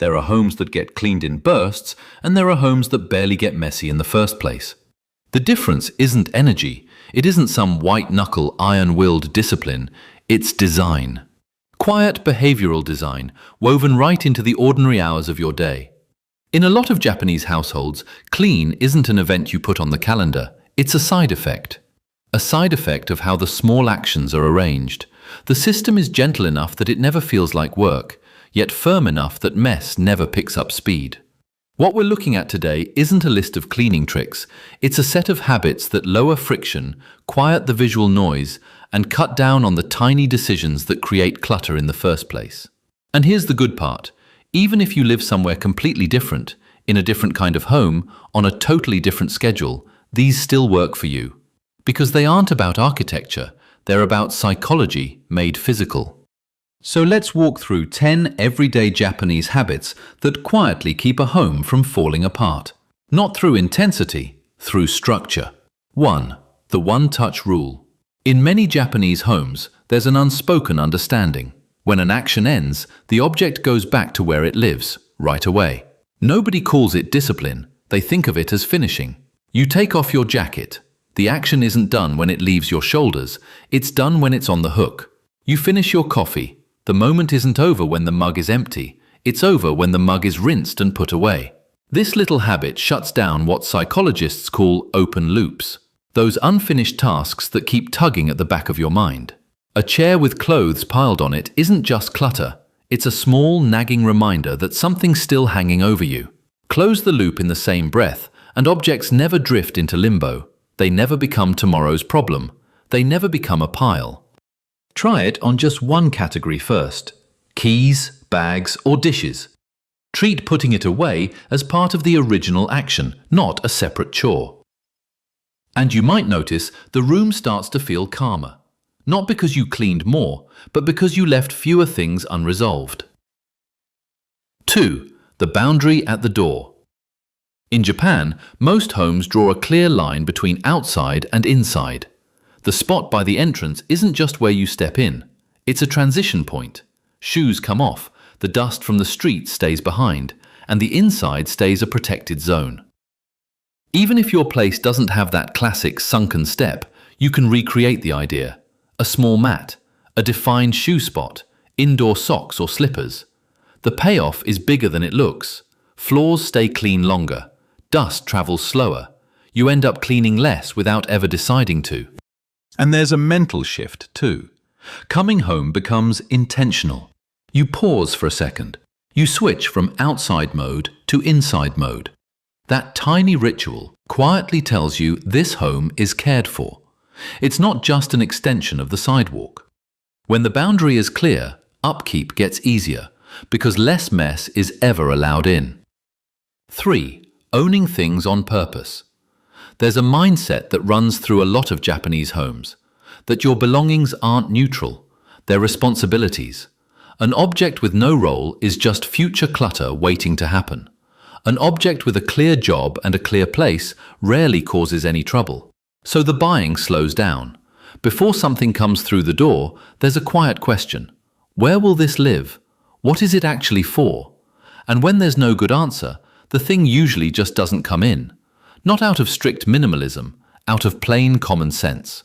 There are homes that get cleaned in bursts, and there are homes that barely get messy in the first place. The difference isn't energy. It isn't some white-knuckle, iron-willed discipline. It's design. Quiet behavioral design, woven right into the ordinary hours of your day. In a lot of Japanese households, clean isn't an event you put on the calendar. It's a side effect. A side effect of how the small actions are arranged. The system is gentle enough that it never feels like work, yet firm enough that mess never picks up speed. What we're looking at today isn't a list of cleaning tricks. It's a set of habits that lower friction, quiet the visual noise, and cut down on the tiny decisions that create clutter in the first place. And here's the good part. Even if you live somewhere completely different, in a different kind of home, on a totally different schedule, these still work for you. Because they aren't about architecture, they're about psychology made physical. So let's walk through 10 everyday Japanese habits that quietly keep a home from falling apart. Not through intensity, through structure. 1. The one-touch rule. In many Japanese homes, there's an unspoken understanding. When an action ends, the object goes back to where it lives, right away. Nobody calls it discipline, they think of it as finishing. You take off your jacket. The action isn't done when it leaves your shoulders, it's done when it's on the hook. You finish your coffee. The moment isn't over when the mug is empty, it's over when the mug is rinsed and put away. This little habit shuts down what psychologists call open loops, those unfinished tasks that keep tugging at the back of your mind. A chair with clothes piled on it isn't just clutter, it's a small, nagging reminder that something's still hanging over you. Close the loop in the same breath, and objects never drift into limbo. They never become tomorrow's problem. They never become a pile. Try it on just one category first: keys, bags, or dishes. Treat putting it away as part of the original action, not a separate chore. And you might notice the room starts to feel calmer. Not because you cleaned more, but because you left fewer things unresolved. 2. The boundary at the door. In Japan, most homes draw a clear line between outside and inside. The spot by the entrance isn't just where you step in. It's a transition point. Shoes come off, the dust from the street stays behind, and the inside stays a protected zone. Even if your place doesn't have that classic sunken step, you can recreate the idea. A small mat, a defined shoe spot, indoor socks or slippers. The payoff is bigger than it looks. Floors stay clean longer. Dust travels slower. You end up cleaning less without ever deciding to. And there's a mental shift too. Coming home becomes intentional. You pause for a second. You switch from outside mode to inside mode. That tiny ritual quietly tells you this home is cared for. It's not just an extension of the sidewalk. When the boundary is clear, upkeep gets easier because less mess is ever allowed in. 3. Owning things on purpose. There's a mindset that runs through a lot of Japanese homes, that your belongings aren't neutral, they're responsibilities. An object with no role is just future clutter waiting to happen. An object with a clear job and a clear place rarely causes any trouble. So the buying slows down. Before something comes through the door, there's a quiet question. Where will this live? What is it actually for? And when there's no good answer, the thing usually just doesn't come in. Not out of strict minimalism, out of plain common sense.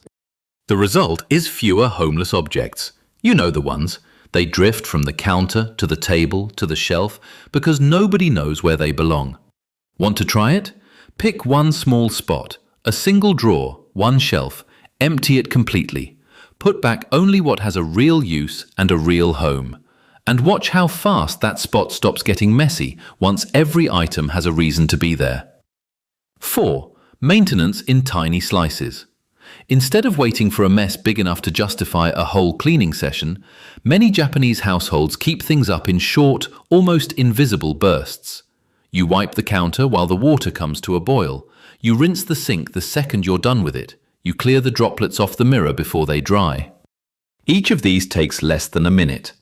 The result is fewer homeless objects. You know the ones. They drift from the counter to the table to the shelf because nobody knows where they belong. Want to try it? Pick one small spot, a single drawer, one shelf, empty it completely. Put back only what has a real use and a real home. And watch how fast that spot stops getting messy once every item has a reason to be there. 4. Maintenance in tiny slices. Instead of waiting for a mess big enough to justify a whole cleaning session, many Japanese households keep things up in short, almost invisible bursts. You wipe the counter while the water comes to a boil. You rinse the sink the second you're done with it. You clear the droplets off the mirror before they dry. Each of these takes less than a minute.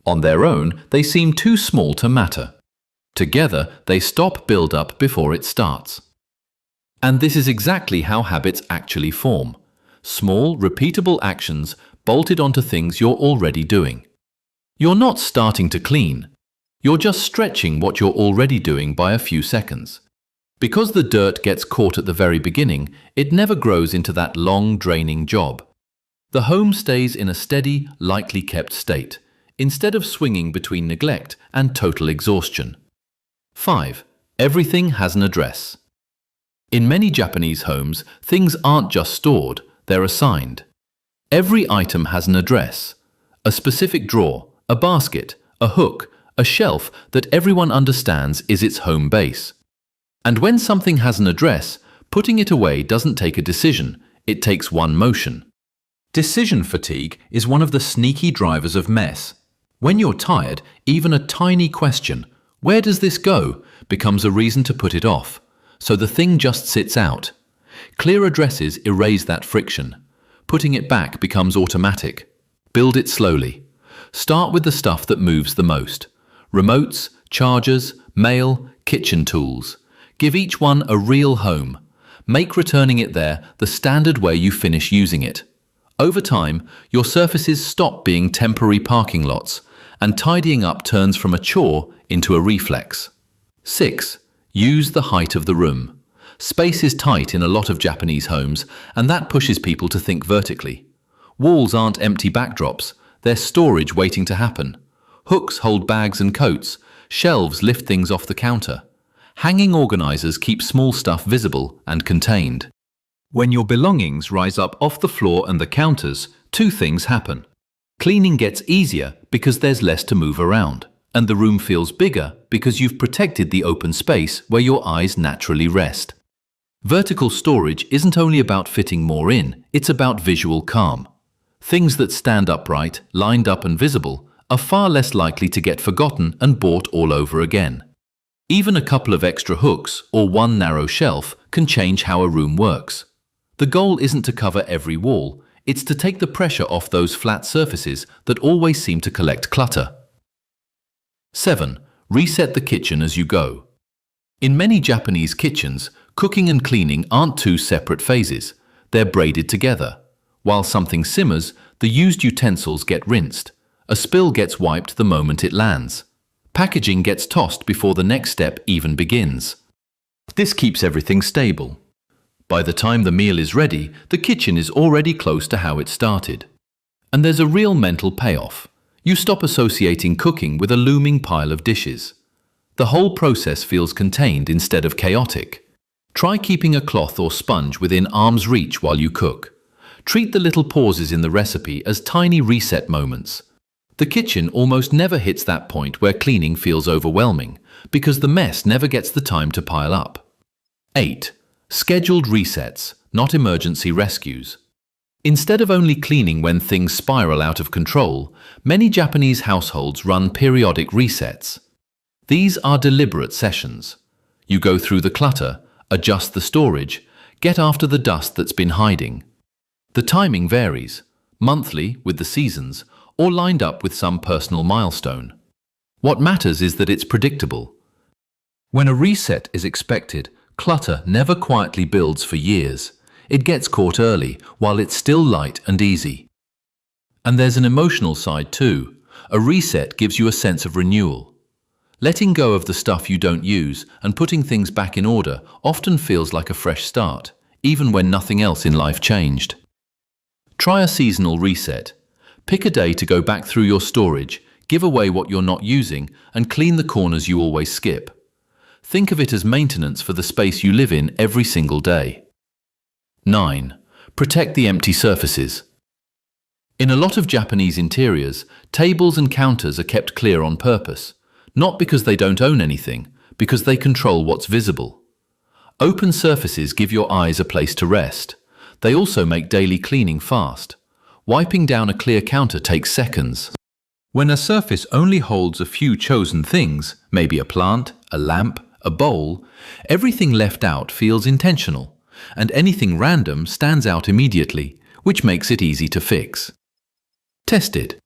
On their own, they seem too small to matter. Together, they stop build-up before it starts. And this is exactly how habits actually form. Small, repeatable actions bolted onto things you're already doing. You're not starting to clean. You're just stretching what you're already doing by a few seconds. Because the dirt gets caught at the very beginning, it never grows into that long, draining job. The home stays in a steady, lightly kept state, instead of swinging between neglect and total exhaustion. 5. Everything has an address. In many Japanese homes, things aren't just stored, they're assigned. Every item has an address, a specific drawer, a basket, a hook, a shelf that everyone understands is its home base. And when something has an address, putting it away doesn't take a decision, it takes one motion. Decision fatigue is one of the sneaky drivers of mess. When you're tired, even a tiny question, "Where does this go?" becomes a reason to put it off, so the thing just sits out. Clear addresses erase that friction. Putting it back becomes automatic. Build it slowly. Start with the stuff that moves the most. Remotes, chargers, mail, kitchen tools. Give each one a real home. Make returning it there the standard way you finish using it. Over time, your surfaces stop being temporary parking lots, and tidying up turns from a chore into a reflex. 6. Use the height of the room. Space is tight in a lot of Japanese homes, and that pushes people to think vertically. Walls aren't empty backdrops, they're storage waiting to happen. Hooks hold bags and coats, shelves lift things off the counter. Hanging organizers keep small stuff visible and contained. When your belongings rise up off the floor and the counters, two things happen. Cleaning gets easier because there's less to move around, and the room feels bigger because you've protected the open space where your eyes naturally rest. Vertical storage isn't only about fitting more in, it's about visual calm. Things that stand upright, lined up and visible, are far less likely to get forgotten and bought all over again. Even a couple of extra hooks or one narrow shelf can change how a room works. The goal isn't to cover every wall, it's to take the pressure off those flat surfaces that always seem to collect clutter. 7. Reset the kitchen as you go. In many Japanese kitchens, cooking and cleaning aren't two separate phases, they're braided together. While something simmers, the used utensils get rinsed. A spill gets wiped the moment it lands. Packaging gets tossed before the next step even begins. This keeps everything stable. By the time the meal is ready, the kitchen is already close to how it started. And there's a real mental payoff. You stop associating cooking with a looming pile of dishes. The whole process feels contained instead of chaotic. Try keeping a cloth or sponge within arm's reach while you cook. Treat the little pauses in the recipe as tiny reset moments. The kitchen almost never hits that point where cleaning feels overwhelming, because the mess never gets the time to pile up. 8. Scheduled resets, not emergency rescues. Instead of only cleaning when things spiral out of control, many Japanese households run periodic resets. These are deliberate sessions. You go through the clutter, adjust the storage, get after the dust that's been hiding. The timing varies, monthly with the seasons, or lined up with some personal milestone. What matters is that it's predictable. When a reset is expected, clutter never quietly builds for years. It gets caught early, while it's still light and easy. And there's an emotional side too. A reset gives you a sense of renewal. Letting go of the stuff you don't use and putting things back in order often feels like a fresh start, even when nothing else in life changed. Try a seasonal reset. Pick a day to go back through your storage, give away what you're not using, and clean the corners you always skip. Think of it as maintenance for the space you live in every single day. 9. Protect the empty surfaces. In a lot of Japanese interiors, tables and counters are kept clear on purpose, not because they don't own anything, because they control what's visible. Open surfaces give your eyes a place to rest. They also make daily cleaning fast. Wiping down a clear counter takes seconds. When a surface only holds a few chosen things, maybe a plant, a lamp, a bowl, everything left out feels intentional, and anything random stands out immediately, which makes it easy to fix. Test it.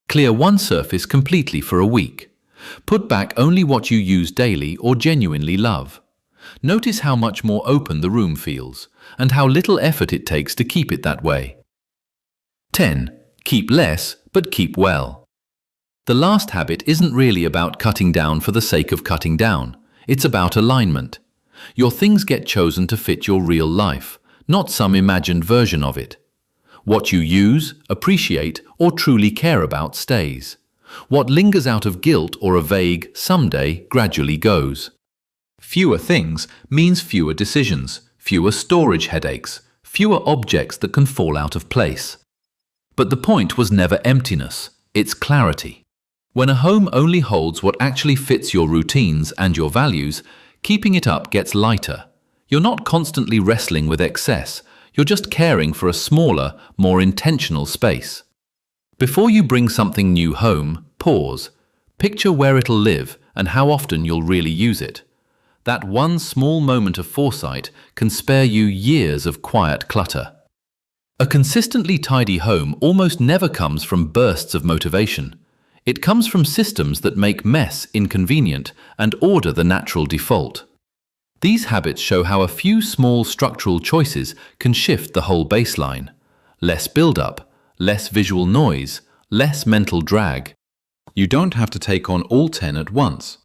Clear one surface completely for a week. Put back only what you use daily or genuinely love. Notice how much more open the room feels, and how little effort it takes to keep it that way. 10. Keep less, but keep well. The last habit isn't really about cutting down for the sake of cutting down. It's about alignment. Your things get chosen to fit your real life, not some imagined version of it. What you use, appreciate, or truly care about stays. What lingers out of guilt or a vague someday gradually goes. Fewer things means fewer decisions, fewer storage headaches, fewer objects that can fall out of place. But the point was never emptiness, it's clarity. When a home only holds what actually fits your routines and your values, keeping it up gets lighter. You're not constantly wrestling with excess, you're just caring for a smaller, more intentional space. Before you bring something new home, pause. Picture where it'll live and how often you'll really use it. That one small moment of foresight can spare you years of quiet clutter. A consistently tidy home almost never comes from bursts of motivation. It comes from systems that make mess inconvenient and order the natural default. These habits show how a few small structural choices can shift the whole baseline. Less build-up, less visual noise, less mental drag. You don't have to take on all 10 at once.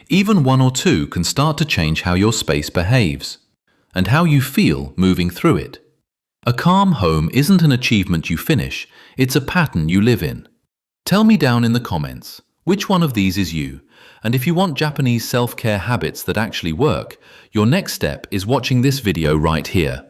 Even 1 or 2 can start to change how your space behaves and how you feel moving through it. A calm home isn't an achievement you finish, it's a pattern you live in. Tell me down in the comments, which one of these is you? And if you want Japanese self-care habits that actually work, your next step is watching this video right here.